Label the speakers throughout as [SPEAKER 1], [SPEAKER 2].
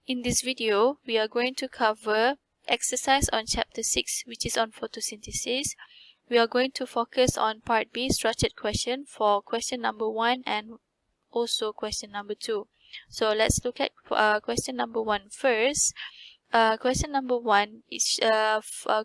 [SPEAKER 1] In this video, we are going to cover exercise on chapter 6, which is on photosynthesis. We are going to focus on part B, structured question, for question number 1 and also question number 2. So let's look at question number 1 first. Question number 1 is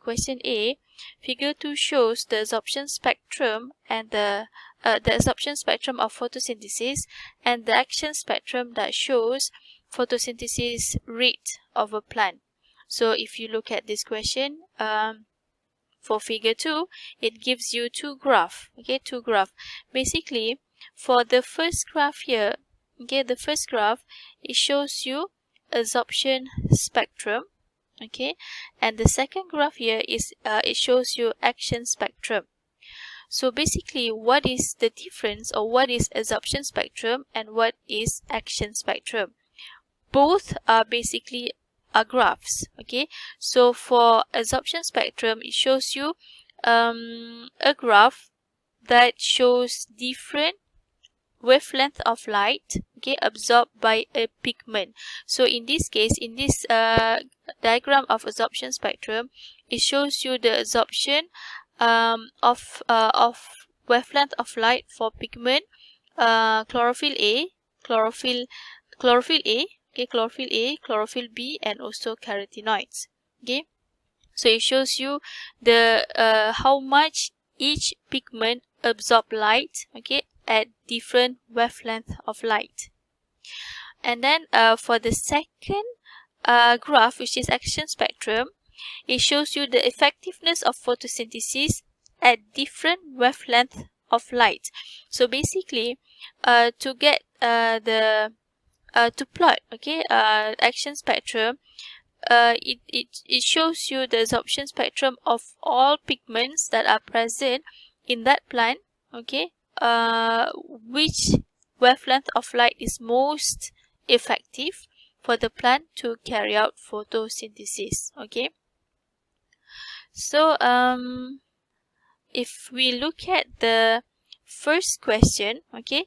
[SPEAKER 1] question A. Figure 2 shows the absorption spectrum and the absorption spectrum of photosynthesis and the action spectrum that shows photosynthesis rate of a plant. So if you look at this question, for figure 2, it gives you two graphs. Okay, two graphs. Basically, for the first graph here, okay, the first graph, it shows you absorption spectrum. Okay, and the second graph here is it shows you action spectrum. So basically, what is the difference, or what is absorption spectrum and what is action spectrum? Both are basically graphs. Okay, so for absorption spectrum, it shows you a graph that shows different wavelength of light, okay, absorbed by a pigment. So in this case, in this diagram of absorption spectrum, it shows you the absorption of wavelength of light for pigment, chlorophyll A, chlorophyll A, okay, chlorophyll A, chlorophyll B, and also carotenoids. Okay, so it shows you the how much each pigment absorb light, okay, at different wavelength of light. And then for the second graph, which is action spectrum, it shows you the effectiveness of photosynthesis at different wavelength of light. So basically, to get to plot, okay, action spectrum, it shows you the absorption spectrum of all pigments that are present in that plant, okay, which wavelength of light is most effective for the plant to carry out photosynthesis. Okay, so if we look at the first question, okay,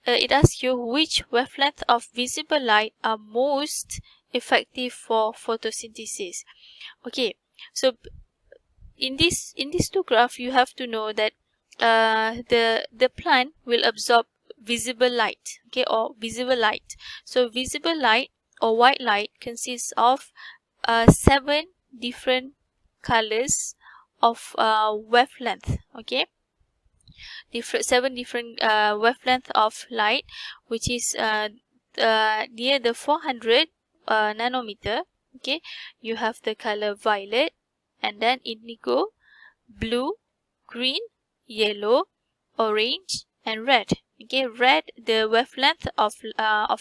[SPEAKER 1] it asks you which wavelength of visible light are most effective for photosynthesis. Okay, so in these two graphs, you have to know that the plant will absorb visible light, okay, or visible light. So visible light or white light consists of 7 different colors of wavelength. Okay, 7 different wavelength of light, which is near the 400 nanometer. Okay, you have the color violet, and then indigo, blue, green, yellow, orange, and red. Okay, red, the wavelength of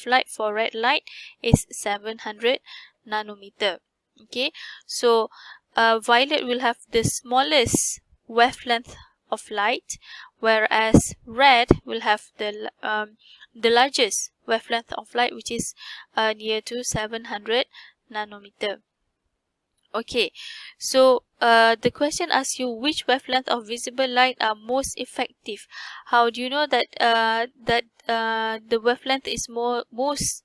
[SPEAKER 1] light for red light is 700 nanometer. Okay, so violet will have the smallest wavelength of light, whereas red will have the largest wavelength of light, which is near to 700 nanometer. Okay, so the question asks you which wavelength of visible light are most effective. How do you know that the wavelength is most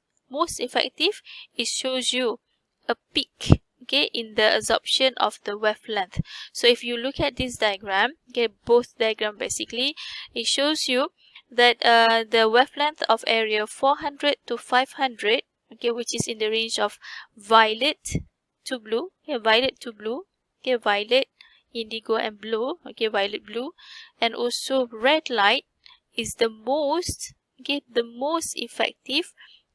[SPEAKER 1] effective? It shows you a peak, okay, in the absorption of the wavelength. So if you look at this diagram, okay, both diagram basically, it shows you that the wavelength of area 400 to 500, okay, which is in the range of violet to blue, okay, violet to blue, okay, violet, indigo, and blue, okay, violet, blue, and also red light is the most, okay, the most effective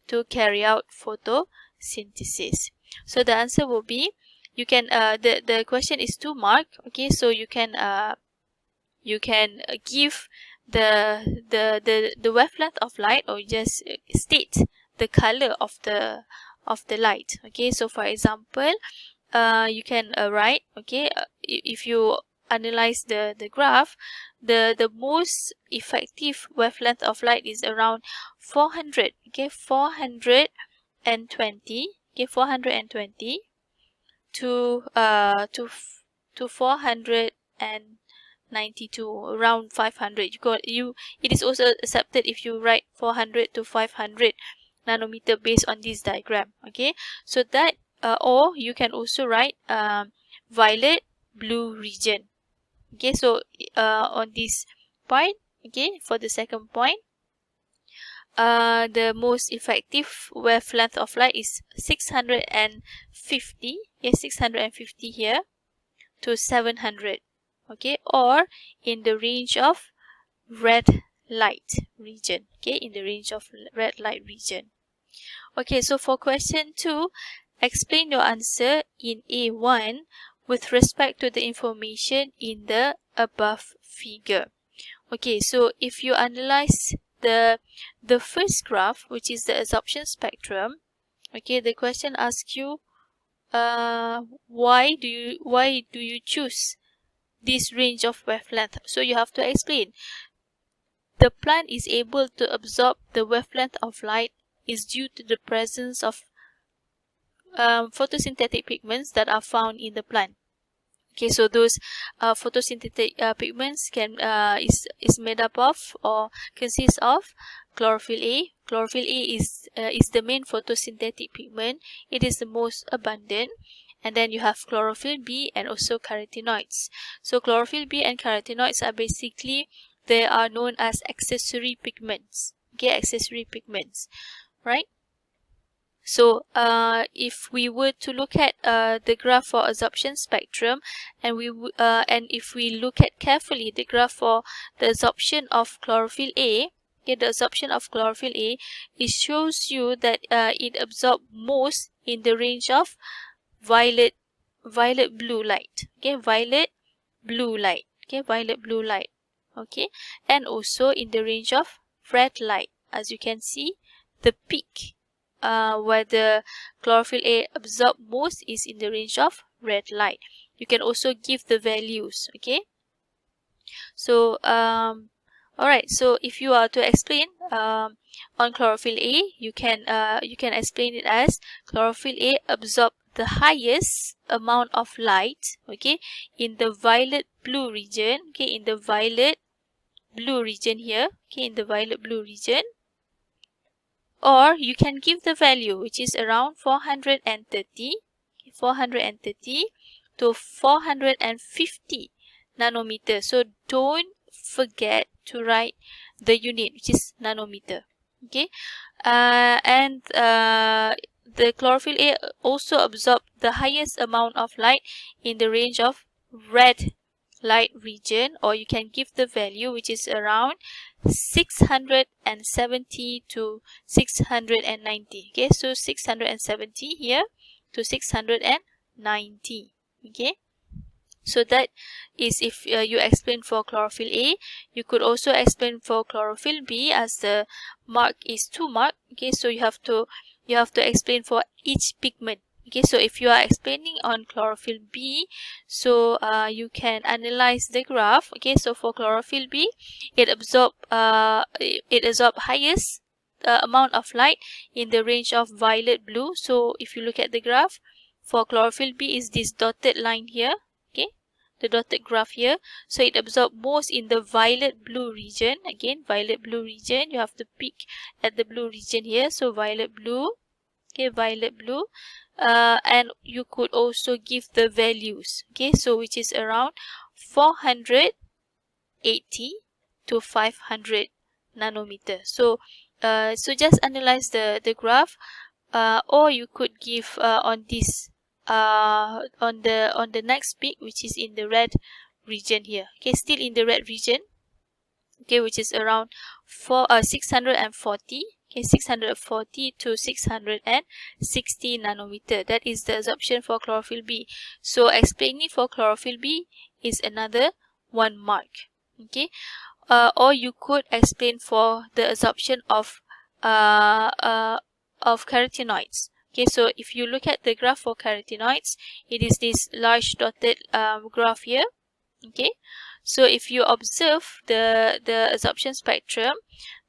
[SPEAKER 1] to carry out photosynthesis. So the answer will be, you can the question is 2 mark, okay, so you can give the wavelength of light, or just state the color of the light. Okay, so for example, you can write, okay, if you analyze the graph, the most effective wavelength of light is around 400, okay, 420, okay, 420 to 492, around 500. It is also accepted if you write 400 to 500 nanometer based on this diagram. Okay, so that or you can also write violet blue region. Okay, so on this point, okay, for the second point, the most effective wavelength of light is 650. Yes, 650 here to 700. Okay, or in the range of red light region. Okay, in the range of red light region. Okay, so for question 2, explain your answer in A1 with respect to the information in the above figure. Okay, so if you analyze the first graph, which is the absorption spectrum, okay, the question asks you why do you choose this range of wavelength. So you have to explain. The plant is able to absorb the wavelength of light is due to the presence of photosynthetic pigments that are found in the plant. Okay, so those photosynthetic pigments is made up of or consists of chlorophyll A. Chlorophyll A is the main photosynthetic pigment. It is the most abundant. And then you have chlorophyll B and also carotenoids. So chlorophyll B and carotenoids are basically, they are known as accessory pigments. Okay, accessory pigments, right? So if we were to look at the graph for absorption spectrum, and if we look at carefully the graph for the absorption of chlorophyll A, okay, the absorption of chlorophyll A, it shows you that it absorbs most in the range of violet blue light. Okay, violet blue light. Okay, violet blue light. Okay, and also in the range of red light. As you can see, the peak where the chlorophyll A absorb most is in the range of red light. You can also give the values. Okay, so alright, so if you are to explain on chlorophyll A, you can explain it as chlorophyll A absorb the highest amount of light, okay, in the violet blue region. Okay, in the violet blue region here. Okay, in the violet blue region. Or you can give the value, which is around 430 to 450 nanometer. So don't forget to write the unit, which is nanometer. Okay, the chlorophyll A also absorb the highest amount of light in the range of red light region, or you can give the value, which is around 670 to 690. Okay, so 670 here to 690. Okay, so that is if you explain for chlorophyll A. You could also explain for chlorophyll B, as the mark is 2 mark. Okay, so you have to explain for each pigment. Okay, so if you are explaining on chlorophyll B, so you can analyze the graph. Okay, so for chlorophyll B, it absorb highest amount of light in the range of violet blue. So if you look at the graph for chlorophyll B, is this dotted line here. Okay, the dotted graph here. So it absorbs most in the violet blue region. Again, violet blue region, you have to pick at the blue region here. So violet blue. Okay, violet blue. And you could also give the values. Okay, so which is around 480 to 500 nanometer. So so just analyze the graph, or you could give on this on the next peak, which is in the red region here. Okay, still in the red region. Okay, which is around 640. Okay, 640 to 660 nanometer. That is the absorption for chlorophyll B. So explaining for chlorophyll B is another 1 mark. Okay, or you could explain for the absorption of carotenoids. Okay, so if you look at the graph for carotenoids, it is this large dotted graph here. Okay, so if you observe the absorption spectrum,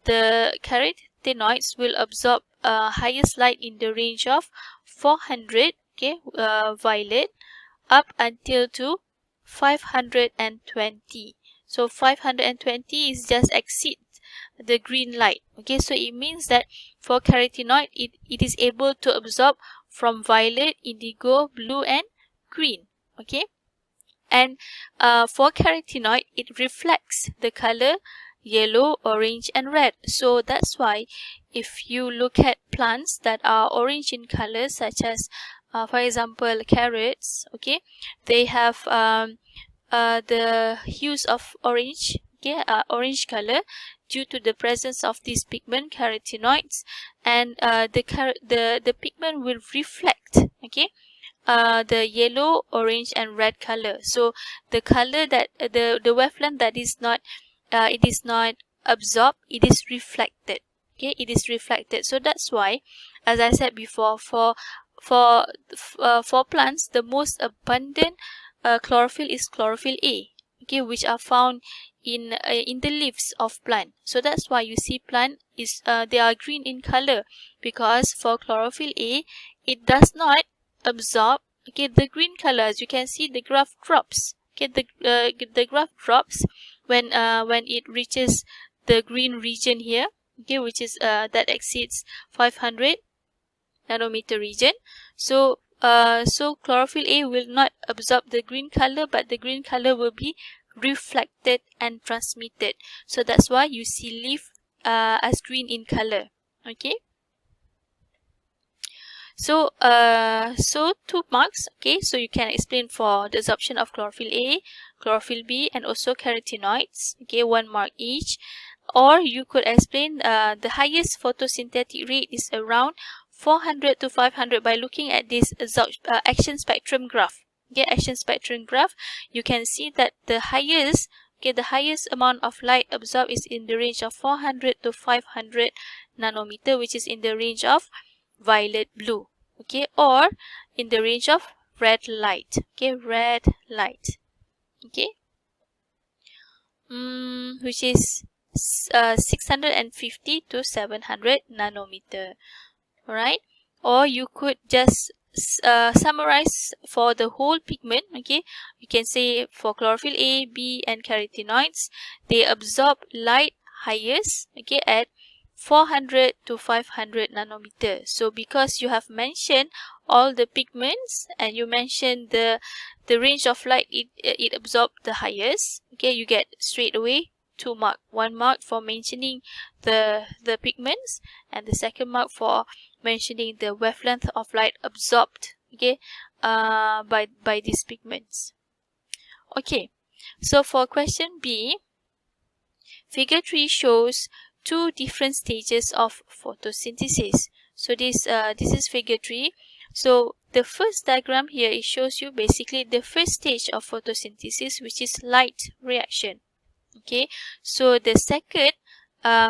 [SPEAKER 1] the carotenoids will absorb highest light in the range of 400, okay, violet, up until to 520. So 520 is just exceed the green light. Okay, so it means that for carotenoid, it is able to absorb from violet, indigo, blue and green. Okay, and for carotenoid, it reflects the color yellow, orange and red. So that's why if you look at plants that are orange in color, such as for example carrots, okay, they have the hues of orange, okay, orange color, due to the presence of these pigment carotenoids, and the pigment will reflect, okay, the yellow, orange and red color. So the color that the wavelength that is not it is not absorbed, it is reflected. Okay, it is reflected. So that's why, as I said before, for plants, the most abundant chlorophyll is chlorophyll A, okay, which are found in the leaves of plant. So that's why you see plant is they are green in color, because for chlorophyll A, it does not absorb, okay, the green color. As you can see, the graph drops. Okay, the graph drops when it reaches the green region here, okay, which is that exceeds 500 nanometer region. So so chlorophyll A will not absorb the green color, but the green color will be reflected and transmitted. So that's why you see leaf as green in color. Okay, so so 2 marks. Okay, so you can explain for the absorption of chlorophyll A, chlorophyll B and also carotenoids. Okay, 1 mark each. Or you could explain the highest photosynthetic rate is around 400 to 500 by looking at this action spectrum graph. Okay, action spectrum graph, you can see that the highest, okay, the highest amount of light absorbed is in the range of 400 to 500 nanometer, which is in the range of violet blue, okay, or in the range of red light. Okay, red light, okay, which is 650 to 700 nanometer. All right, or you could just summarize for the whole pigment. Okay, you can say for chlorophyll A, B and carotenoids, they absorb light highest, okay, at 400 to 500 nanometer. So because you have mentioned all the pigments and you mentioned the range of light it absorbed the highest, okay, you get straight away 2 mark. 1 mark for mentioning the pigments, and the second mark for mentioning the wavelength of light absorbed, okay, by these pigments. Okay, so for question B, figure 3 shows 2 different stages of photosynthesis. So this is figure 3. So the first diagram here, it shows you basically the first stage of photosynthesis, which is light reaction. Okay, so the second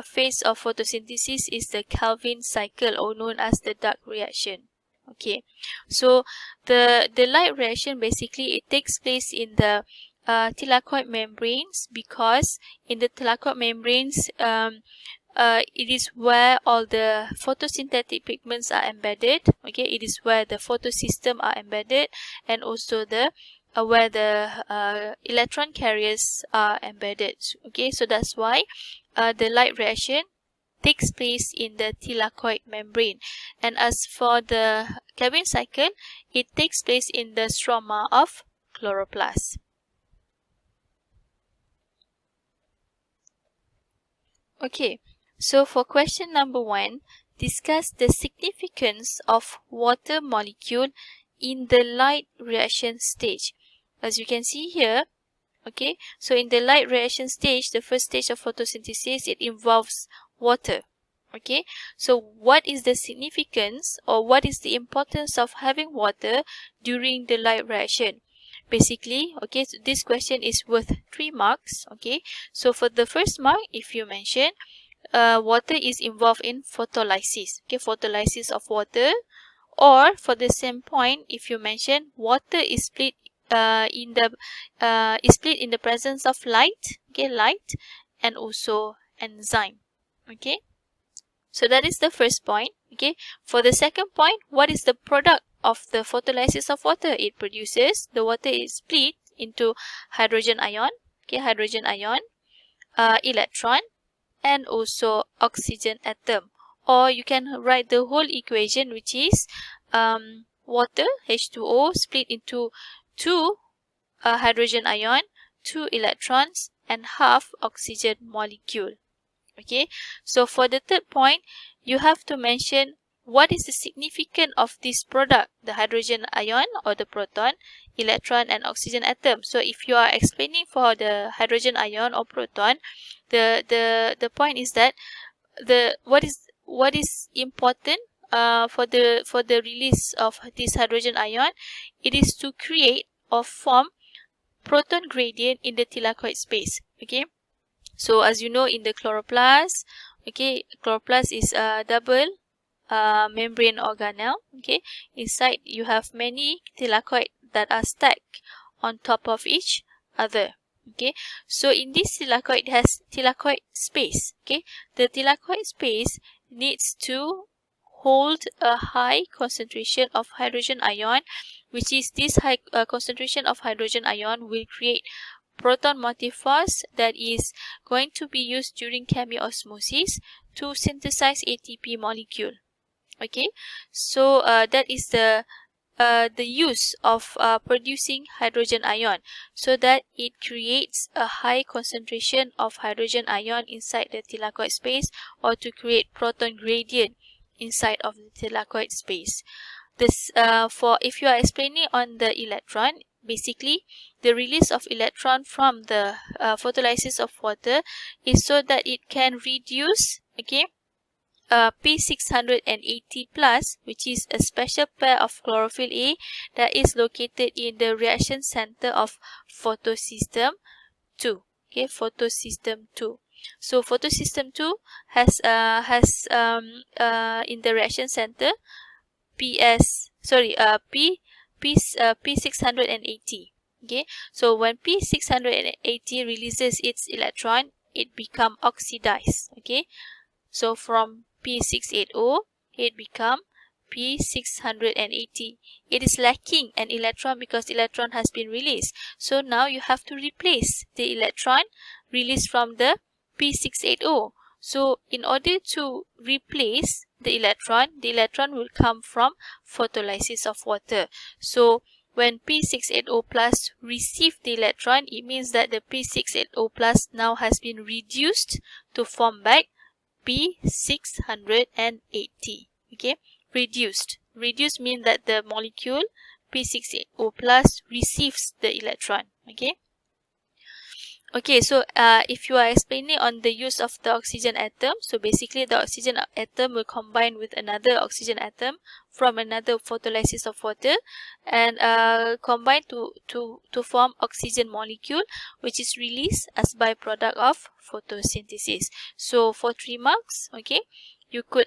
[SPEAKER 1] phase of photosynthesis is the Calvin cycle, or known as the dark reaction. Okay, so the light reaction, basically it takes place in the thylakoid membranes, because in the thylakoid membranes it is where all the photosynthetic pigments are embedded. Okay, it is where the photosystem are embedded, and also the where the electron carriers are embedded. Okay, so that's why the light reaction takes place in the thylakoid membrane. And as for the Calvin cycle, it takes place in the stroma of chloroplast. Okay, so for question number 1, discuss the significance of water molecule in the light reaction stage. As you can see here, okay, so in the light reaction stage, the first stage of photosynthesis, it involves water. Okay, so what is the significance, or what is the importance of having water during the light reaction? Basically, okay, so this question is worth 3 marks. Okay, so for the first mark, if you mention water is involved in photolysis, okay, photolysis of water, or for the same point, if you mention water is split in the presence of light, okay, light and also enzyme. Okay, so that is the first point. Okay, for the second point, what is the product of the photolysis of water? It produces, the water is split into hydrogen ion, okay, hydrogen ion, electron and also oxygen atom. or you can write the whole equation, which is water H2O split into 2 hydrogen ion, 2 electrons, and half oxygen molecule. Okay, so for the third point, you have to mention what is the significance of this product, the hydrogen ion or the proton, electron, and oxygen atom. So if you are explaining for the hydrogen ion or proton, the point is that what is important for the release of this hydrogen ion, it is to create or form proton gradient in the thylakoid space. Okay, so as you know, in the chloroplast, okay, chloroplast is a double membrane organelle. Okay, inside you have many thylakoid that are stacked on top of each other. Okay, so in this thylakoid, it has thylakoid space. Okay, the thylakoid space needs to hold a high concentration of hydrogen ion, which is this high concentration of hydrogen ion will create proton motif force that is going to be used during chemiosmosis to synthesize ATP molecule. Okay, so that is the use of producing hydrogen ion, so that it creates a high concentration of hydrogen ion inside the thylakoid space, or to create proton gradient inside of the thylakoid space. This for if you are explaining on the electron, basically the release of electron from the photolysis of water is so that it can reduce, okay, P680 plus, which is a special pair of chlorophyll A that is located in the reaction center of photosystem 2. Okay, photosystem 2. So photosystem 2 has in the reaction center P680. Okay, so when P680 releases its electron, it become oxidized. Okay, so from P680, it become P680. It is lacking an electron because electron has been released. So now you have to replace the electron released from the P680. So in order to replace the electron will come from photolysis of water. So when P680 plus receive the electron, it means that the P680 plus now has been reduced to form back P680. Okay, reduced means that the molecule P680 plus receives the electron. Okay, so if you are explaining on the use of the oxygen atom, so basically the oxygen atom will combine with another oxygen atom from another photolysis of water, and combine to form oxygen molecule, which is released as byproduct of photosynthesis. So for 3 marks, okay, you could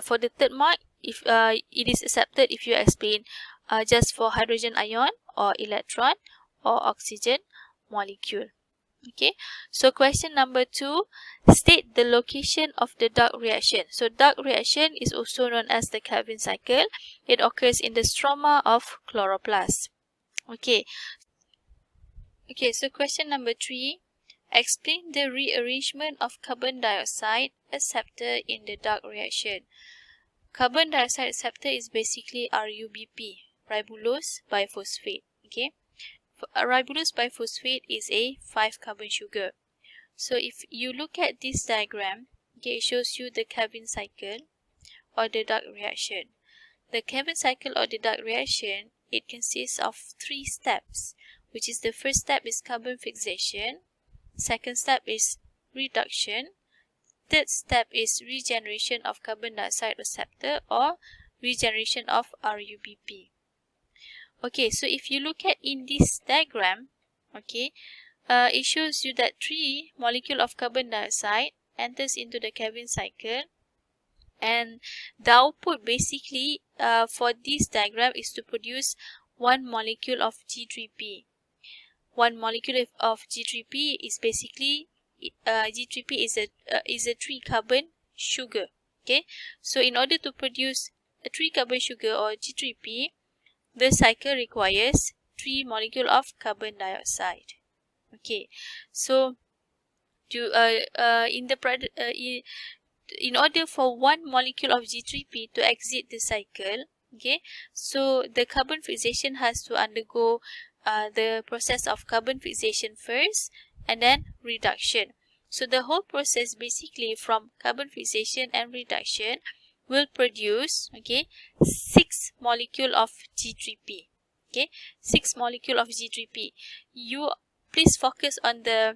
[SPEAKER 1] for the third mark, if it is accepted if you explain just for hydrogen ion or electron or oxygen molecule. Okay, so question number 2, state the location of the dark reaction. So dark reaction is also known as the Calvin cycle. It occurs in the stroma of chloroplast. Okay, so question number 3, explain the rearrangement of carbon dioxide acceptor in the dark reaction. Carbon dioxide acceptor is basically RUBP, ribulose biphosphate. Okay, ribulose biphosphate is a 5-carbon sugar. So if you look at this diagram, okay, it shows you the Calvin cycle or the dark reaction. The Calvin cycle or the dark reaction, it consists of 3 steps, which is the first step is carbon fixation, second step is reduction, third step is regeneration of carbon dioxide receptor or regeneration of RUBP. Okay, so if you look at in this diagram, okay, it shows you that 3 molecule of carbon dioxide enters into the Calvin cycle, and the output basically for this diagram is to produce 1 molecule of G3P. 1 molecule of G3P is basically G3P is a 3-carbon sugar. Okay, so in order to produce a 3-carbon sugar or G3P, the cycle requires 3 molecule of carbon dioxide. Okay, so to in order for one molecule of G3P to exit the cycle, okay, so the carbon fixation has to undergo the process of carbon fixation first and then reduction. So the whole process basically from carbon fixation and reduction will produce, okay, 6 molecule of G3P. Okay, 6 molecule of G3P. You please focus on the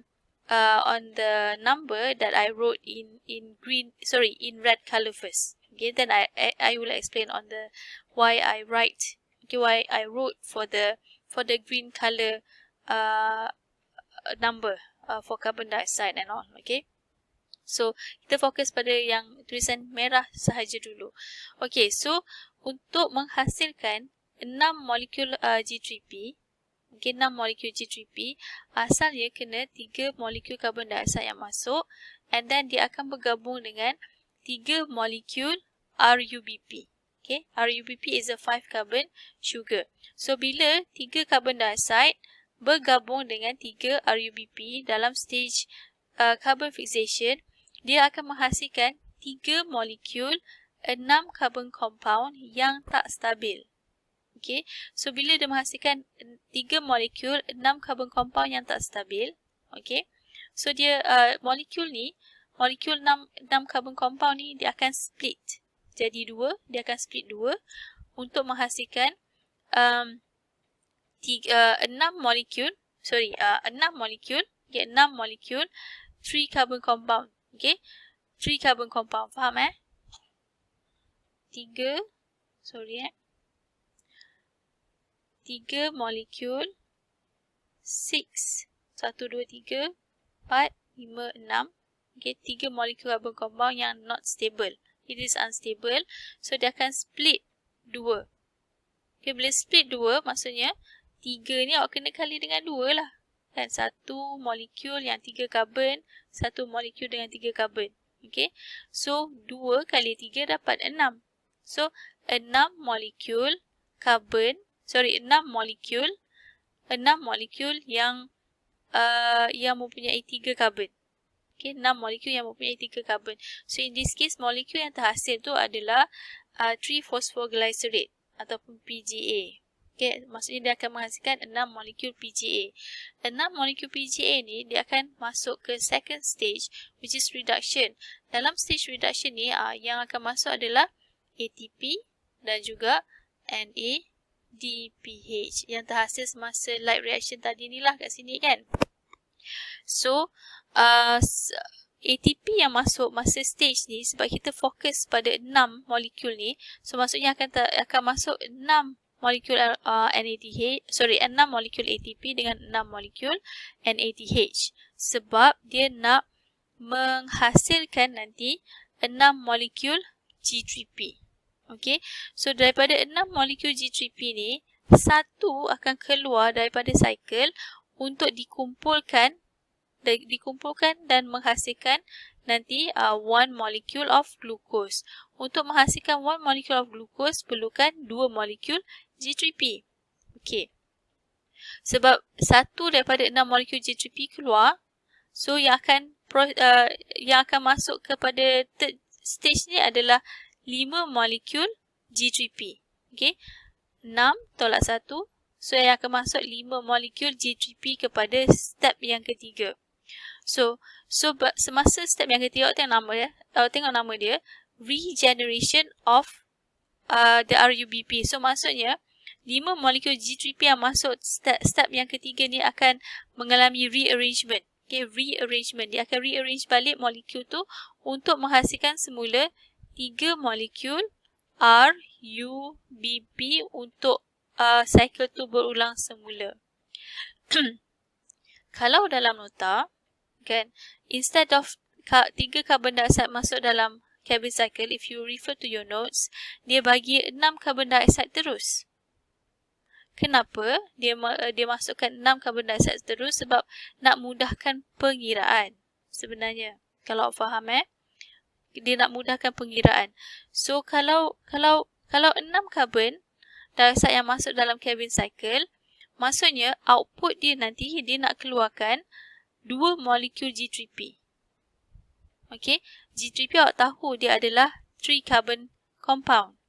[SPEAKER 1] number that I wrote in red color first. Okay, then I will explain on the why I wrote for the green color number for carbon dioxide and all. Okay, so kita fokus pada yang tulisan merah sahaja dulu. Okay, so untuk menghasilkan 6 molekul G3P, okay, 6 molekul G3P, asalnya kena 3 molekul carbon dioxide yang masuk, and then dia akan bergabung dengan 3 molekul RUBP. Okay, RUBP is a 5 carbon sugar. So bila 3 carbon dioxide bergabung dengan 3 RUBP dalam stage carbon fixation, dia akan menghasilkan 3 molekul 6 carbon compound yang tak stabil. Okay, so bila dia menghasilkan 3 molekul 6 carbon compound yang tak stabil, okay, so dia molekul 6 carbon compound ni dia akan split jadi 2, dia akan split 2 untuk menghasilkan 6 molekul 3 carbon compound. Okay, 3 carbon compound, faham 3 molekul 6 1, 2, 3 4, 5, 6. Okay, 3 molekul carbon compound yang not stable. It is unstable. So dia akan split 2. Okay, bila split 2 maksudnya 3 ni awak kena kali dengan 2 lah. Kan, 1 molekul yang 3 carbon, 1 molekul dengan 3 carbon. Okay, so 2 kali 3 dapat 6. So 6 molekul carbon, 6 molekul yang mempunyai 3 carbon. Okay, 6 molekul yang mempunyai 3 carbon. So in this case, molekul yang terhasil tu adalah 3-phosphoglycerate ataupun PGA. Okay, maksudnya dia akan menghasilkan 6 molekul PGA. 6 molekul PGA ni dia akan masuk ke second stage, which is reduction. Dalam stage reduction ni yang akan masuk adalah ATP dan juga NADPH yang terhasil semasa light reaction tadi ni lah kat sini kan. So ATP yang masuk masa stage ni, sebab kita fokus pada 6 molekul ni, so maksudnya akan masuk 6 molekul 6 molekul ATP dengan 6 molekul NADH, sebab dia nak menghasilkan nanti 6 molekul G3P. Okay, so daripada 6 molekul G3P ni, satu akan keluar daripada cycle untuk dikumpulkan dan menghasilkan nanti 1 molecule of glucose. Untuk menghasilkan 1 molecule of glucose perlukan 2 molekul G3P. Okey. Sebab satu daripada 6 molekul G3P keluar, so yang akan masuk kepada third stage ni adalah 5 molekul G3P. Okey. 6 tolak 1, so yang akan masuk 5 molekul G3P kepada step yang ketiga. So semasa step yang ketiga, tengok nama dia regeneration of the RUBP. So maksudnya 5 molekul G3P yang masuk step yang ketiga ni akan mengalami rearrangement. Okay, rearrangement. Dia akan rearrange balik molekul tu untuk menghasilkan semula 3 molekul RUBP untuk cycle tu berulang semula. Kalau dalam nota, kan, instead of 3 carbon dioxide masuk dalam Calvin cycle, if you refer to your notes, dia bagi 6 carbon dioxide terus. Kenapa dia masukkan 6 carbon dioxide terus? Sebab nak mudahkan pengiraan sebenarnya. Kalau faham dia nak mudahkan pengiraan. So kalau 6 carbon dioxide yang masuk dalam Calvin cycle, maksudnya output dia nanti dia nak keluarkan 2 molekul G3P. Okay, G3P awak tahu dia adalah 3 carbon compound.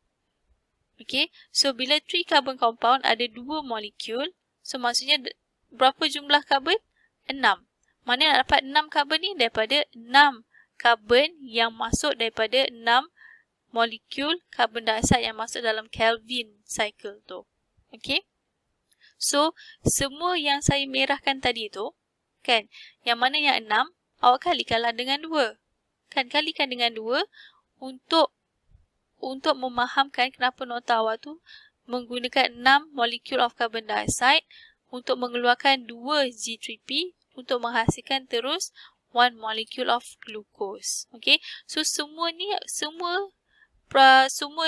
[SPEAKER 1] Okay, so bila 3 carbon compound ada 2 molekul, so maksudnya berapa jumlah carbon? 6. Mana nak dapat 6 carbon ni? Daripada 6 carbon yang masuk daripada 6 molekul carbon dioxide yang masuk dalam Kelvin cycle tu. Okay, so semua yang saya merahkan tadi tu, kan, yang mana yang 6, awak kalikanlah dengan 2. Kan, kalikan dengan 2 untuk memahamkan kenapa nota awak tu menggunakan 6 molekul of carbon dioxide untuk mengeluarkan 2 G3P untuk menghasilkan terus 1 molecule of glucose. Okay, so semua ni, semua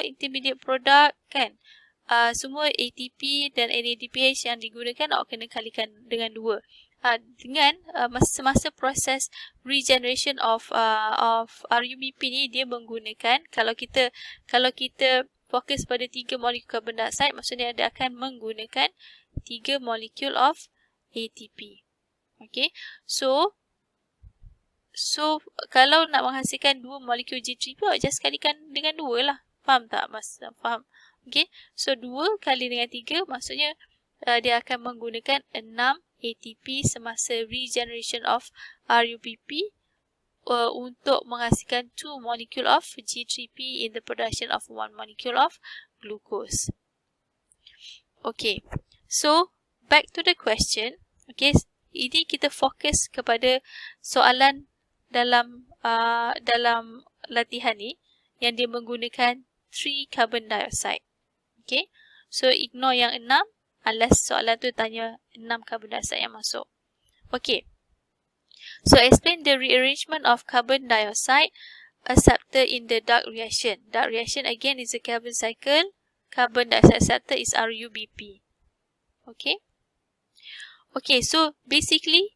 [SPEAKER 1] intermediate product, kan, semua ATP dan NADPH yang digunakan awak kena kalikan dengan 2. Dengan semasa proses regeneration of RUBP ni, dia menggunakan, kalau kita fokus pada 3 molekul carbon dioxide, maksudnya dia akan menggunakan 3 molekul of ATP. Okay, so kalau nak menghasilkan 2 molekul G3P, awak just kalikan dengan 2 lah. Faham tak, Mas? Faham? Okay, so 2 kali dengan 3, maksudnya dia akan menggunakan 6 ATP semasa regeneration of RUBP untuk menghasilkan 2 molecule of G3P in the production of 1 molecule of glucose. Okay, so back to the question. Okay, ini kita fokus kepada soalan dalam latihan ni yang dia menggunakan 3 carbon dioxide. Okay, so ignore yang 6 unless soalan tu tanya 6 carbon dioxide yang masuk. Okay, so explain the rearrangement of carbon dioxide acceptor in the dark reaction. Dark reaction again is a Kelvin cycle. Carbon dioxide acceptor is RUBP. Okay. Okay, so basically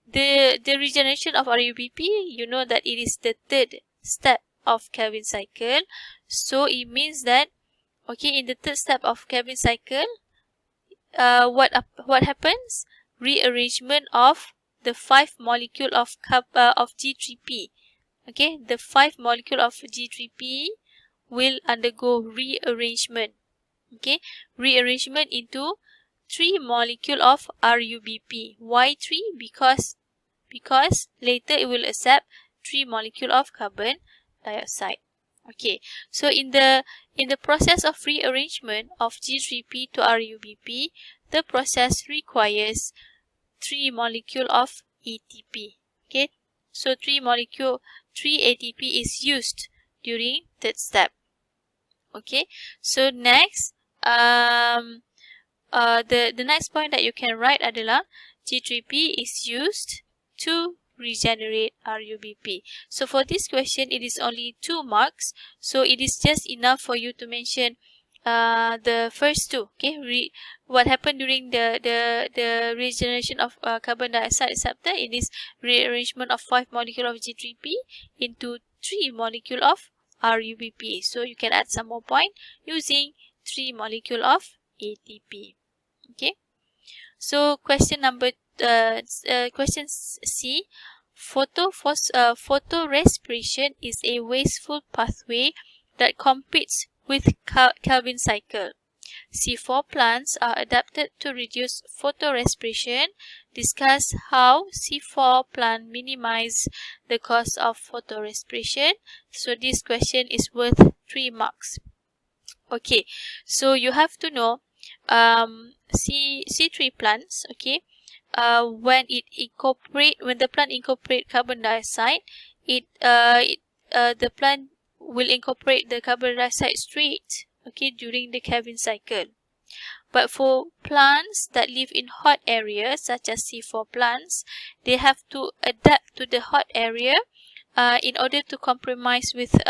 [SPEAKER 1] the regeneration of RUBP, you know that it is the third step of Kelvin cycle. So it means that, okay, in the third step of Kelvin cycle, what happens? Rearrangement of the 5 molecule of G3P. Okay, the 5 molecule of G3P will undergo rearrangement. Okay, rearrangement into 3 molecule of RUBP. Why 3? Because later it will accept 3 molecule of carbon dioxide. Okay, so in the process of rearrangement of G3P to RUBP, the process requires 3 molecule of ATP. Okay, so 3 ATP is used during that step. Okay, so next, the next point that you can write adalah G3P is used to regenerate RUBP. So for this question, it is only 2 marks. So it is just enough for you to mention the first 2. Okay, what happened during the regeneration of carbon dioxide acceptor? It is rearrangement of 5 molecule of G3P into 3 molecule of RUBP. So you can add some more point using 3 molecule of ATP. Okay, so question C. Photorespiration is a wasteful pathway that competes with Kelvin cycle. C4 plants are adapted to reduce photorespiration. Discuss how C4 plant minimize the cost of photorespiration. So this question is worth 3 marks. Okay, so you have to know C3 plants, okay, when the plant incorporate carbon dioxide, the plant will incorporate the carbon dioxide straight, okay, during the Kelvin cycle. But for plants that live in hot areas such as C4 plants, they have to adapt to the hot area in order to compromise with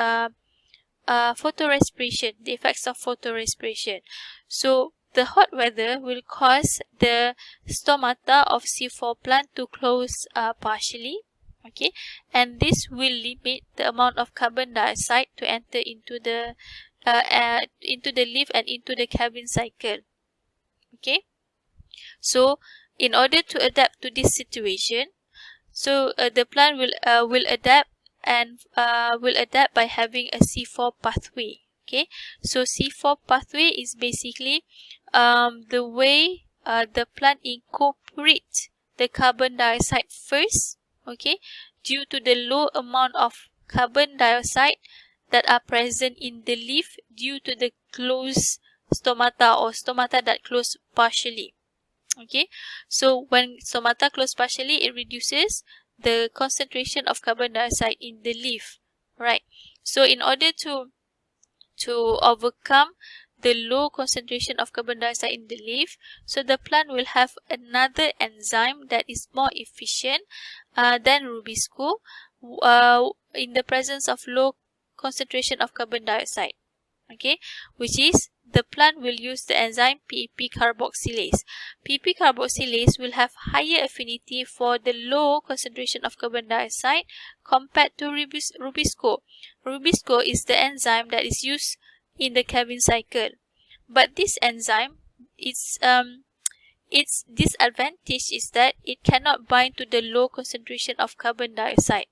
[SPEAKER 1] photorespiration, the effects of photorespiration. So the hot weather will cause the stomata of C4 plant to close partially, okay, and this will limit the amount of carbon dioxide to enter into the leaf and into the Kelvin cycle. Okay, so in order to adapt to this situation, so the plant will adapt will adapt by having a C4 pathway. Okay, so C4 pathway is basically the way the plant incorporates the carbon dioxide first, okay, due to the low amount of carbon dioxide that are present in the leaf due to the closed stomata or stomata that close partially. Okay, so when stomata close partially, it reduces the concentration of carbon dioxide in the leaf, right? So in order to overcome the low concentration of carbon dioxide in the leaf, so the plant will have another enzyme that is more efficient than Rubisco in the presence of low concentration of carbon dioxide, okay, which is the plant will use the enzyme PEP carboxylase. PEP carboxylase will have higher affinity for the low concentration of carbon dioxide compared to Rubisco. Rubisco is the enzyme that is used in the Calvin cycle, but this enzyme, its disadvantage is that it cannot bind to the low concentration of carbon dioxide.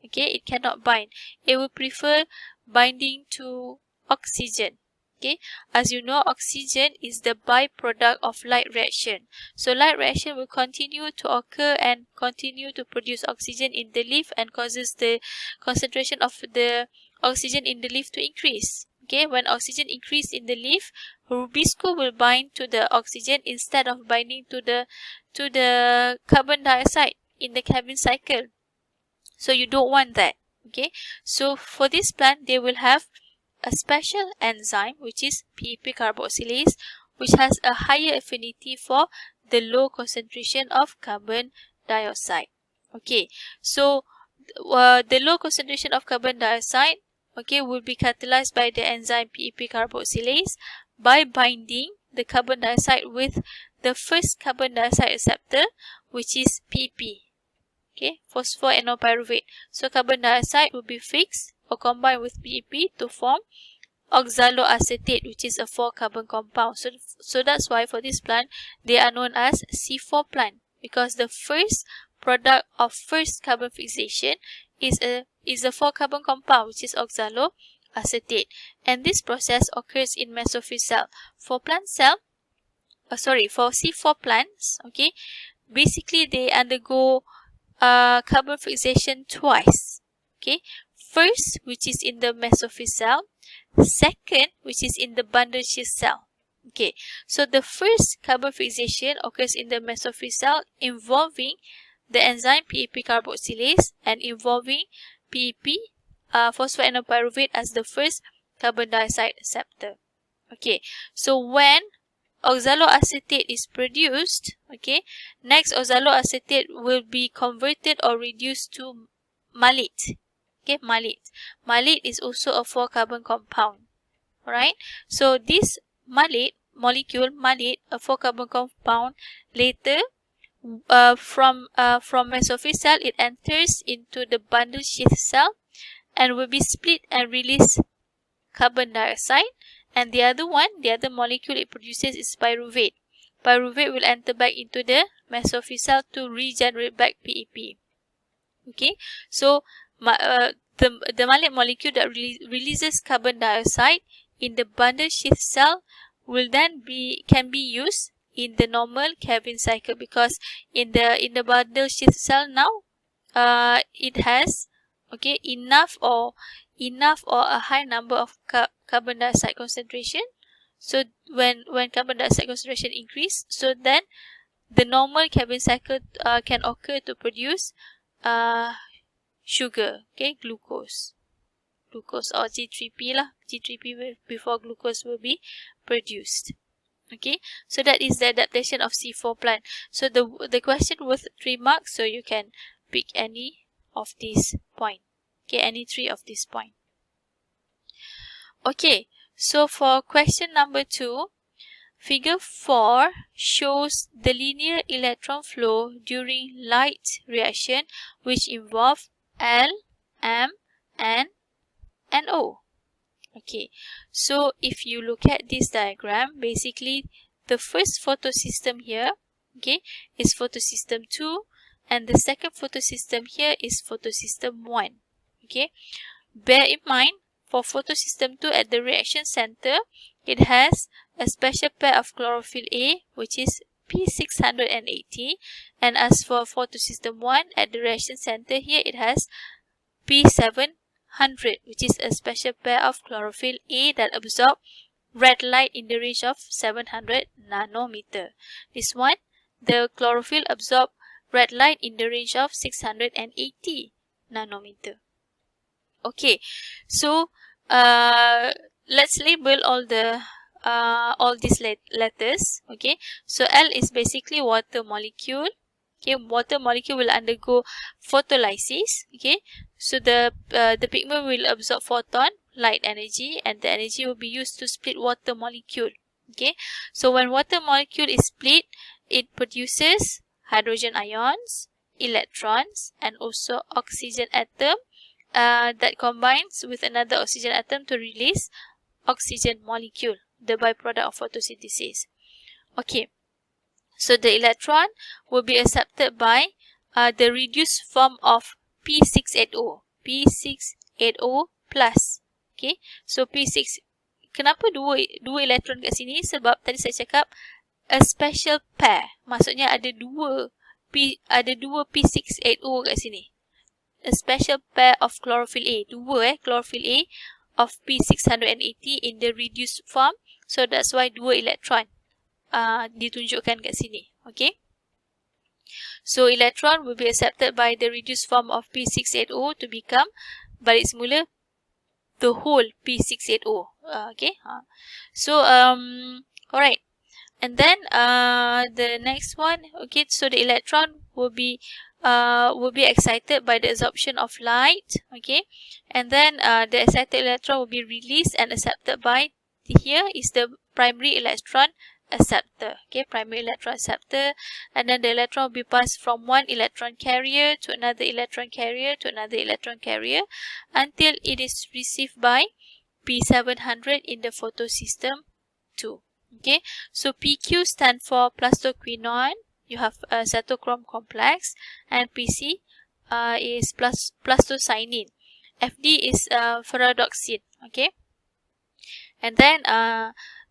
[SPEAKER 1] Okay, it cannot bind. It will prefer binding to oxygen. Okay, as you know, oxygen is the byproduct of light reaction. So light reaction will continue to occur and continue to produce oxygen in the leaf and causes the concentration of the oxygen in the leaf to increase. Okay, when oxygen increase in the leaf, Rubisco will bind to the oxygen instead of binding to the carbon dioxide in the Calvin cycle. So you don't want that. Okay, so for this plant, they will have a special enzyme which is PEP carboxylase, which has a higher affinity for the low concentration of carbon dioxide. Okay, so the low concentration of carbon dioxide, okay, will be catalyzed by the enzyme PEP carboxylase by binding the carbon dioxide with the first carbon dioxide acceptor, which is PP. Okay, phosphoenolpyruvate. So carbon dioxide will be fixed or combined with PEP to form oxaloacetate, which is a 4-carbon compound. So that's why for this plant, they are known as C4 plant, because the first product of first carbon fixation is a 4-carbon compound, which is oxaloacetate, and this process occurs in mesophyll cell. For C4 plants, okay, basically they undergo carbon fixation twice. Okay, first, which is in the mesophyll cell, second, which is in the bundle sheath cell. Okay, so the first carbon fixation occurs in the mesophyll cell involving the enzyme PEP carboxylase and involving PEP phosphoenolpyruvate as the first carbon dioxide acceptor. Okay, so when oxaloacetate is produced, okay, next oxaloacetate will be converted or reduced to malate. Okay, malate. Malate is also a 4-carbon compound. Alright, so this malate molecule, malate, a 4-carbon compound, later from mesophyll cell, it enters into the bundle sheath cell and will be split and release carbon dioxide. And the other molecule it produces is pyruvate. Pyruvate will enter back into the mesophyll cell to regenerate back PEP. Okay, so the malate molecule that releases carbon dioxide in the bundle sheath cell will then can be used in the normal Calvin cycle, because in the bundle sheath cell now it has, okay, enough or a high number of carbon dioxide concentration. So when carbon dioxide concentration increase, so then the normal Calvin cycle can occur to produce sugar, okay, glucose or G3P lah. G3P before glucose will be produced. Okay, so that is the adaptation of C4 plant. So the question worth 3 marks, so you can pick any of these points. Okay, any 3 of these points. Okay, so for question number 2, figure 4 shows the linear electron flow during light reaction which involve L, M, and NO. Okay, so if you look at this diagram, basically the first photosystem here, okay, is photosystem 2, and the second photosystem here is photosystem 1. Okay, bear in mind for photosystem 2 at the reaction center, it has a special pair of chlorophyll A, which is P680, and as for photosystem 1 at the reaction center here, it has P700, which is a special pair of chlorophyll A that absorb red light in the range of 700 nanometer. This one, the chlorophyll absorb red light in the range of 680 nanometer. Okay, so let's label all these letters. Okay, so L is basically water molecule. Okay, water molecule will undergo photolysis. Okay, so the pigment will absorb photon, light energy, and the energy will be used to split water molecule. Okay, so when water molecule is split, it produces hydrogen ions, electrons, and also oxygen atom that combines with another oxygen atom to release oxygen molecule, the byproduct of photosynthesis. Okay, so the electron will be accepted by the reduced form of P680. P680 plus. Okay, so P6. Kenapa dua elektron kat sini? Sebab tadi saya cakap a special pair. Maksudnya ada dua P680 kat sini. A special pair of chlorophyll A. Chlorophyll A of P680 in the reduced form. So that's why dua elektron ditunjukkan kat sini. Okay. So electron will be accepted by the reduced form of P680 to become balik semula the whole P680. Okay. So alright. And then the next one, okay, so the electron will be excited by the absorption of light. Okay, and then the excited electron will be released and accepted by, here is the primary electron acceptor. Okay, primary electron acceptor, and then the electron will be passed from one electron carrier to another electron carrier to another electron carrier until it is received by P700 in the photosystem 2. Okay, so PQ stand for plastoquinone. You have a cytochrome complex, and PC is plastocyanin. FD is ferredoxin. Okay, and then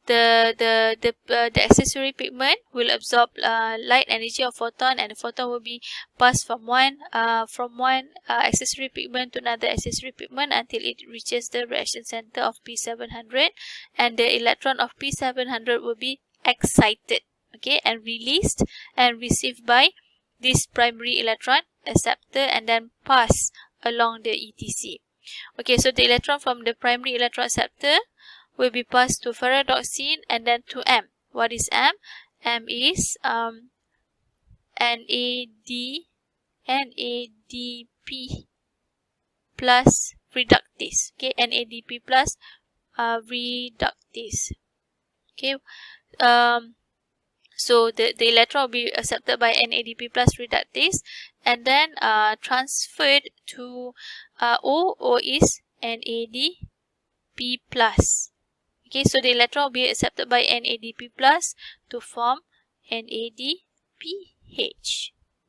[SPEAKER 1] the accessory pigment will absorb light energy of photon, and the photon will be passed from one accessory pigment to another accessory pigment until it reaches the reaction center of P700, and the electron of P700 will be excited, okay, and released and received by this primary electron acceptor and then pass along the ETC. Okay, so the electron from the primary electron acceptor will be passed to ferredoxin and then to M. What is M? M is NADP plus reductase. Okay, NADP plus reductase. Okay, so the electron will be accepted by NADP plus reductase and then transferred to O. O is NADP plus. Okay, so the electron will be accepted by NADP plus to form NADPH.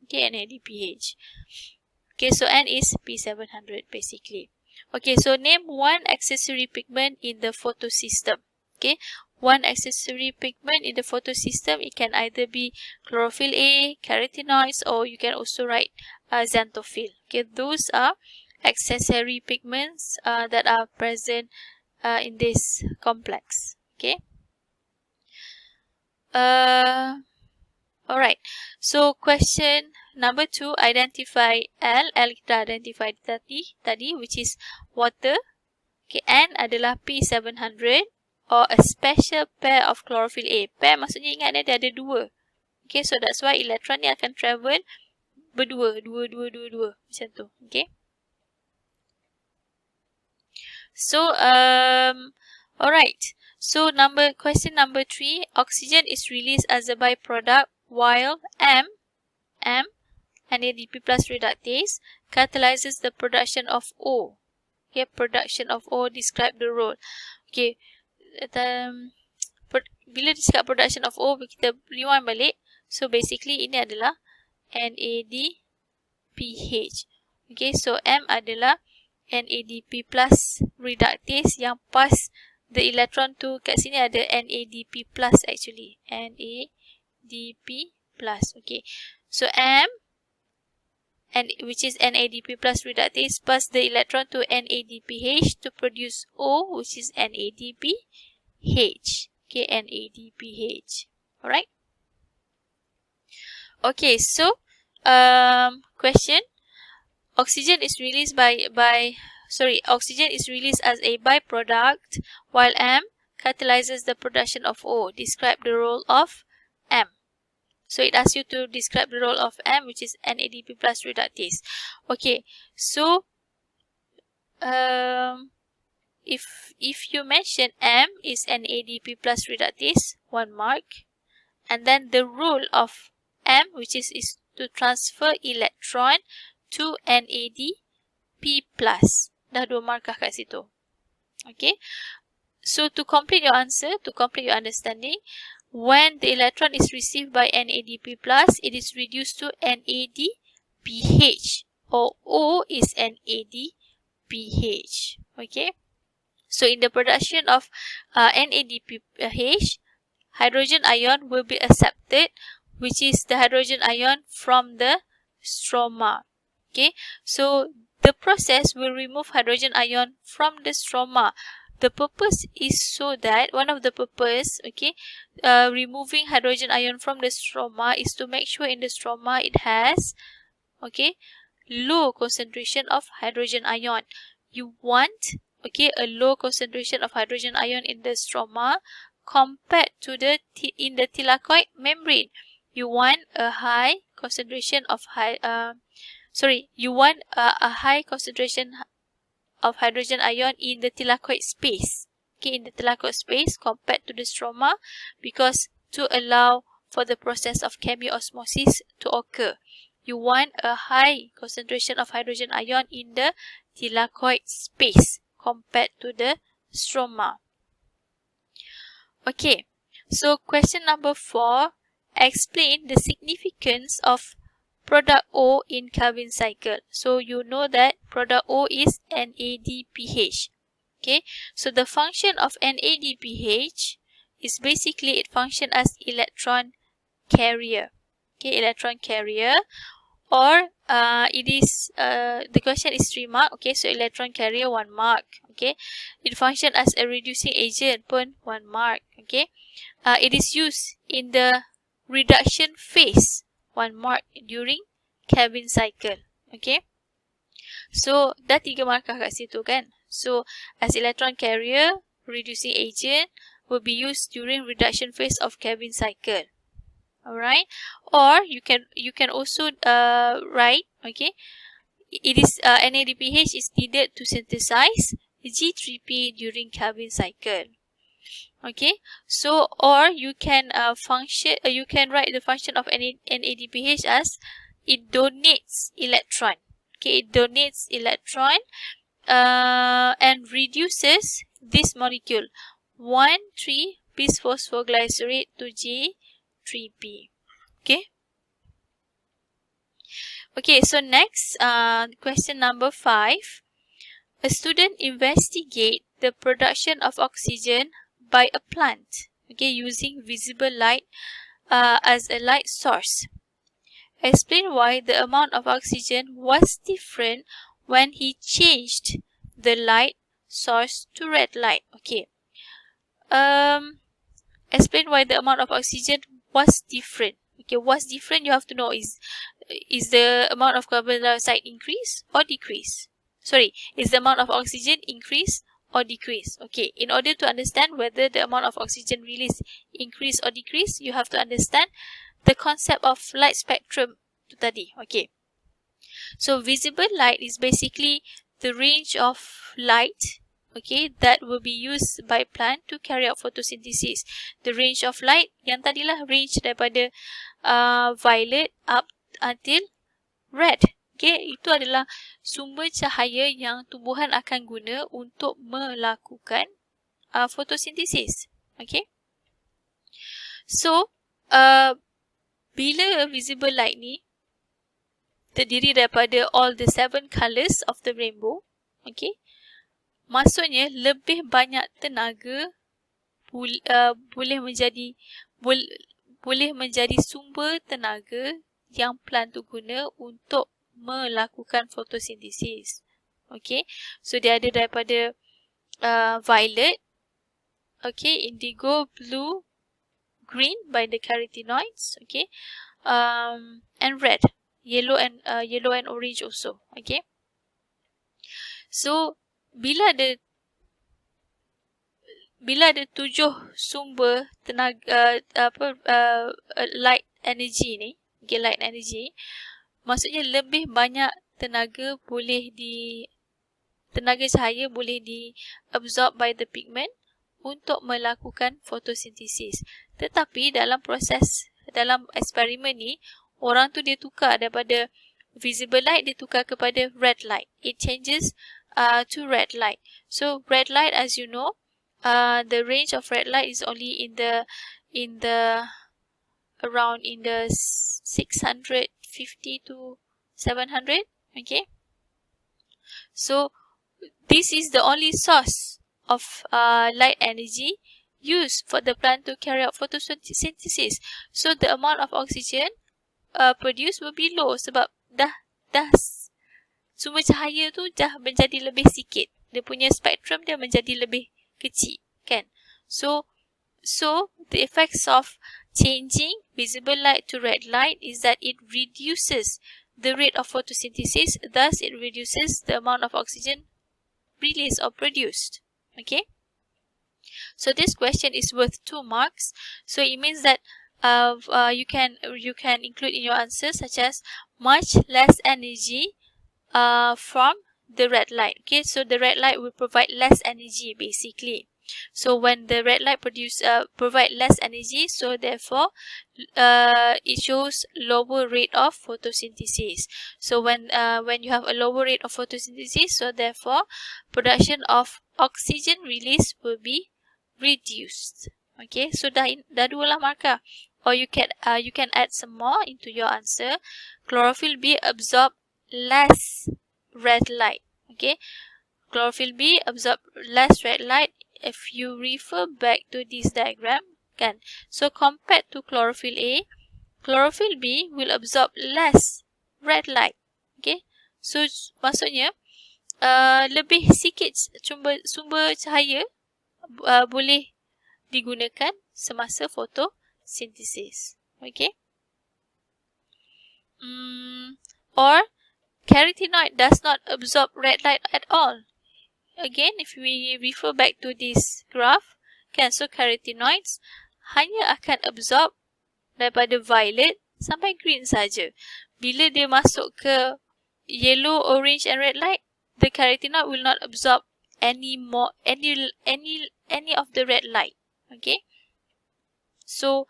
[SPEAKER 1] Okay, NADPH. Okay, so N is P700 basically. Okay, so name one accessory pigment in the photosystem. Okay, one accessory pigment in the photosystem, it can either be chlorophyll A, carotenoids, or you can also write xanthophyll. Okay, those are accessory pigments that are present in this complex. Okay. Alright. So question number 2, identify L. L kita identify tadi, which is water. Okay, N adalah P700 or a special pair of chlorophyll A. Pair maksudnya ingat dia ada dua. Okay, so that's why electron ni akan travel berdua, dua macam tu. Okay. So alright. So question number 3, oxygen is released as a byproduct while M NADP plus reductase catalyzes the production of O. Okay, production of O, describe the role. Okay, bila disebut production of O, kita rewind balik. So basically ini adalah NADPH. Okay, so M adalah NADP plus reductase yang pass the electron to, kat sini ada NADP plus actually. NADP plus. Okay. So M, and which is NADP plus reductase, pass the electron to NADPH to produce O, which is NADPH. Okay, NADPH. Alright. Okay, so question. Oxygen is released oxygen is released as a byproduct while M catalyzes the production of O. Describe the role of M. So it asks you to describe the role of M, which is NADP plus reductase. Okay, so if you mention M is NADP plus reductase, 1 mark, and then the role of M, which is to transfer electron to NADP plus. Dah 2 markah kat situ. Okay. So to complete your answer, to complete your understanding, when the electron is received by NADP plus, it is reduced to NADPH, or O is NADPH. Okay. So in the production of NADPH, hydrogen ion will be accepted, which is the hydrogen ion from the stroma. Okay, so the process will remove hydrogen ion from the stroma. The purpose is so that, one of the purpose, okay, removing hydrogen ion from the stroma is to make sure in the stroma it has, okay, low concentration of hydrogen ion. You want, okay, a low concentration of hydrogen ion in the stroma compared to the in the thylakoid membrane. You want a high concentration of you want a high concentration of hydrogen ion in the thylakoid space. Okay, in the thylakoid space compared to the stroma, because to allow for the process of chemiosmosis to occur, you want a high concentration of hydrogen ion in the thylakoid space compared to the stroma. Okay, so question number 4. Explain the significance of product O in Calvin cycle. So you know that product O is NADPH. Okay, so the function of NADPH is basically it functions as electron carrier. Okay, electron carrier, or it is the question is 3 mark. Okay, so electron carrier 1 mark. Okay, it functions as a reducing agent pun 1 mark. Okay, it is used in the reduction phase 1 mark during Calvin cycle. Okay, so dah 3 markah kat situ kan. So as electron carrier, reducing agent will be used during reduction phase of Calvin cycle. Alright, or you can also write, okay, it is NADPH is needed to synthesize G3P during Calvin cycle. Okay, so or you can you can write the function of NADPH as it donates electron. Okay, it donates electron and reduces this molecule 1,3-bisphosphoglycerate to G3P. Okay. Okay, so next, question number 5. A student investigate the production of oxygen by a plant, okay, using visible light as a light source. Explain why the amount of oxygen was different when he changed the light source to red light. Okay. Explain why the amount of oxygen was different. Okay, what's different you have to know is the amount of carbon dioxide increase or decrease? Sorry, is the amount of oxygen increase or decrease? Okay, in order to understand whether the amount of oxygen released increase or decrease, you have to understand the concept of light spectrum tadi. Okay, so visible light is basically the range of light, okay, that will be used by plant to carry out photosynthesis. The range of light yang tadilah range daripada violet up until red. Okay, itu adalah sumber cahaya yang tumbuhan akan guna untuk melakukan photosynthesis. Okay, so bila visible light ni terdiri daripada all the 7 colours of the rainbow. Okay, maksudnya lebih banyak tenaga boleh menjadi sumber tenaga yang plant tu guna untuk melakukan fotosintesis. Okay, so dia ada daripada violet, okay, indigo, blue, green by the carotenoids, okay, and red, yellow and orange also. Okay, so bila ada 7 sumber tenaga light energy ni, okay, light energy, maksudnya lebih banyak tenaga cahaya boleh diabsorb by the pigment untuk melakukan fotosintesis. Tetapi dalam eksperimen ni, orang tu dia tukar daripada visible light, dia tukar kepada red light. It changes to red light. So red light, as you know, the range of red light is only around 650 to 700. Okay, so this is the only source of light energy used for the plant to carry out photosynthesis. So the amount of oxygen produced will be low sebab dah sumber cahaya tu dah menjadi lebih sikit. Dia punya spektrum dia menjadi lebih kecil, kan? So the effects of changing visible light to red light is that it reduces the rate of photosynthesis, thus it reduces the amount of oxygen released or produced. Okay, so this question is worth 2 marks. So it means that you can include in your answer such as much less energy from the red light. Okay, so the red light will provide less energy basically. So when the red light provide less energy, so therefore it shows lower rate of photosynthesis. So when you have a lower rate of photosynthesis, so therefore production of oxygen release will be reduced. Okay, so dah 2 lah markah. Or you can add some more into your answer. Chlorophyll B absorb less red light. Okay, chlorophyll B absorb less red light. If you refer back to this diagram, kan? So compared to chlorophyll A, chlorophyll B will absorb less red light. Okay, so maksudnya lebih sikit sumber cahaya boleh digunakan semasa photosynthesis. Okay, or carotenoid does not absorb red light at all. Again, if we refer back to this graph, kan, so carotenoids hanya akan absorb daripada violet sampai green saja. Bila dia masuk ke yellow, orange and red light, the carotenoid will not absorb any of the red light. Okay, so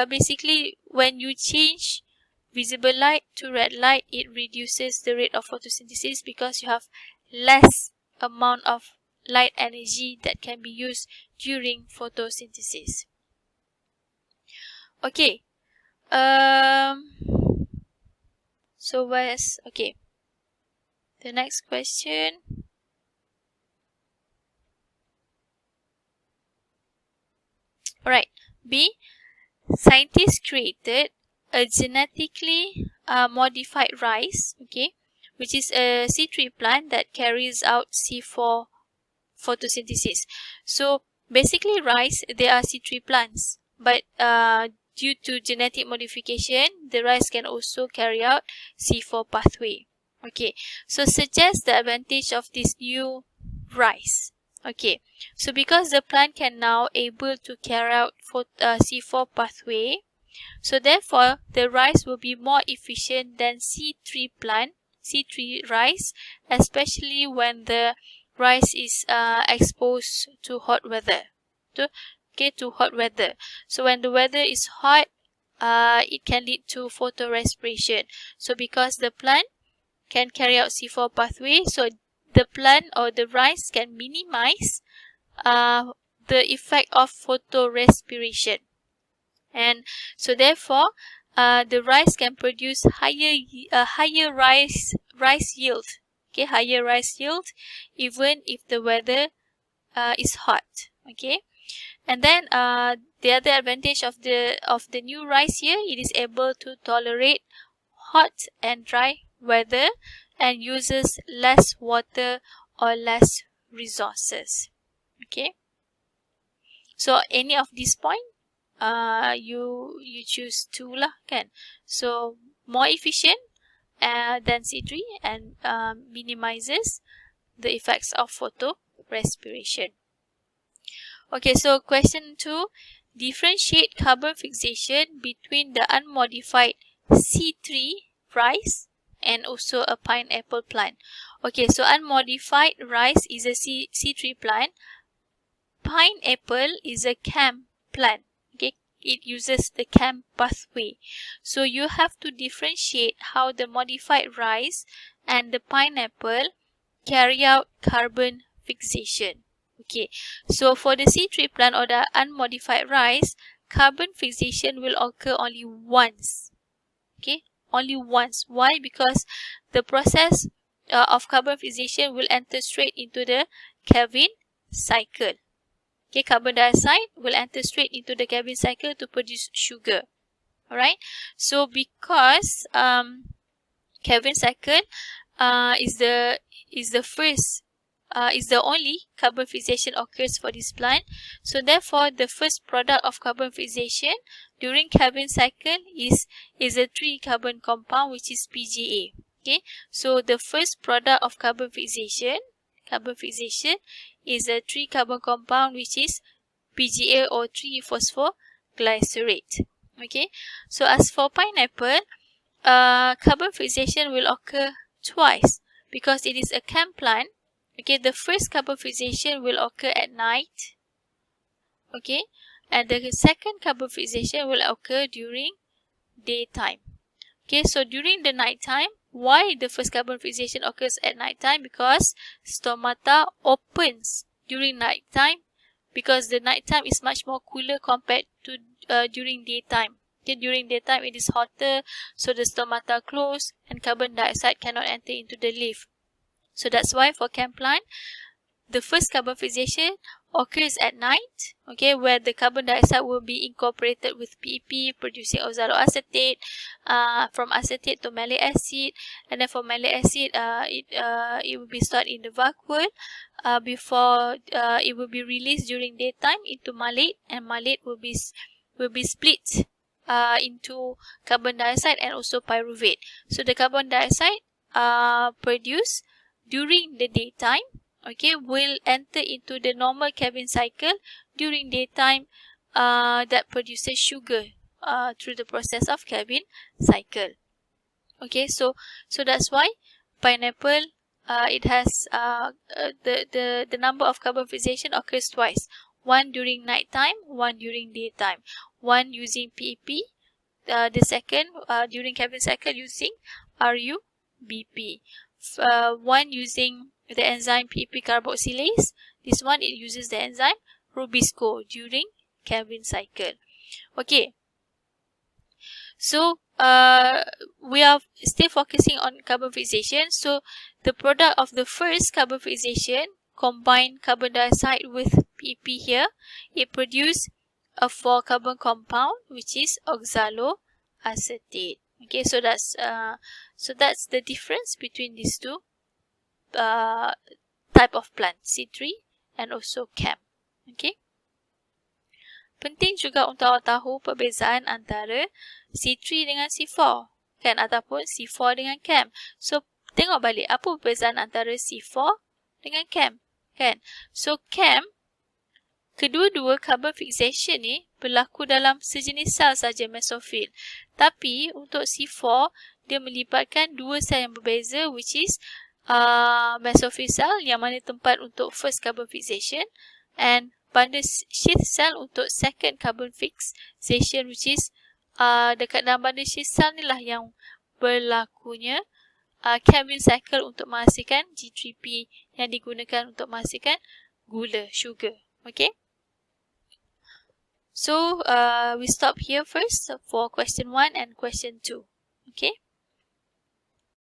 [SPEAKER 1] basically when you change visible light to red light, it reduces the rate of photosynthesis because you have less amount of light energy that can be used during photosynthesis. Okay, so okay, the next question. Alright, B, scientists created a genetically modified rice, okay, which is a C3 plant that carries out C4 photosynthesis. So basically rice, they are C3 plants, but due to genetic modification, the rice can also carry out C4 pathway. Okay, so suggest the advantage of this new rice. Okay, so because the plant can now able to carry out C4 pathway, so therefore the rice will be more efficient than C3 rice, especially when the rice is exposed to hot weather. To hot weather. So when the weather is hot, it can lead to photorespiration. So because the plant can carry out C4 pathway, so the plant or the rice can minimize the effect of photorespiration, and so therefore the rice can produce higher rice yield. Okay, higher rice yield even if the weather is hot. Okay, and then the other advantage of the new rice here, it is able to tolerate hot and dry weather and uses less water or less resources. Okay, so any of these point you choose 2 lah kan. So more efficient than C3 and minimizes the effects of photorespiration. Okay, so question 2, differentiate carbon fixation between the unmodified C3 rice and also a pineapple plant. Okay, so unmodified rice is a C3 plant. Pineapple is a CAM plant. Okay, it uses the CAM pathway. So you have to differentiate how the modified rice and the pineapple carry out carbon fixation. Okay, so for the C3 plant or the unmodified rice, carbon fixation will occur only once. Okay, only once. Why? Because the process of carbon fixation will enter straight into the Kelvin cycle. Okay, carbon dioxide will enter straight into the Kelvin cycle to produce sugar. Alright, so because Kelvin cycle is the only carbon fixation occurs for this plant. So therefore, the first product of carbon fixation during Kelvin cycle is a 3-carbon compound, which is PGA. Okay, so the first product of carbon fixation is a 3-carbon compound, which is PGA or 3-phosphoglycerate. Okay, so as for pineapple, carbon fixation will occur twice because it is a CAM plant. Okay, the first carbon fixation will occur at night. Okay, and the second carbon fixation will occur during daytime. Okay, so during the night time, why the first carbon fixation occurs at night time? Because stomata opens during night time, because the night time is much more cooler compared to during daytime. Okay, during daytime it is hotter, so the stomata close and carbon dioxide cannot enter into the leaf. So that's why for CAM plant, the first carbon fixation occurs at night, okay, where the carbon dioxide will be incorporated with PEP, producing oxaloacetate, from acetate to malic acid, and then for malic acid, it will be stored in the vacuole before it will be released during daytime into malate, and malate will be split into carbon dioxide and also pyruvate. So the carbon dioxide produced during the daytime, okay, will enter into the normal Kelvin cycle during daytime that produces sugar through the process of Kelvin cycle. Okay, so that's why pineapple it has the number of carbon fixation occurs twice. One during night time, one during daytime. One using PEP, the second during Kelvin cycle using RuBP. One using the enzyme PEP carboxylase. This one, it uses the enzyme Rubisco during Kelvin cycle. Okay, so we are still focusing on carbon fixation. So the product of the first carbon fixation combine carbon dioxide with PEP here, it produces a 4-carbon compound, which is oxaloacetate. Okay, so that's the difference between these two type of plant, C3 and also CAM. Okay, penting juga untuk awak tahu perbezaan antara C3 dengan C4 kan, ataupun C4 dengan CAM. So tengok balik apa perbezaan antara C4 dengan CAM kan. So CAM, kedua-dua carbon fixation ni berlaku dalam sejenis sel saja, mesofil. Tapi untuk C4 dia melibatkan 2 sel yang berbeza, which is mesofil cell yang mana tempat untuk first carbon fixation, and bundle sheath cell untuk second carbon fixation, which is dekat dalam bundle sheath cell ni lah yang berlakunya Kelvin cycle untuk menghasilkan G3P yang digunakan untuk menghasilkan gula, sugar. Okay, so we stop here first for question 1 and question 2. Okay.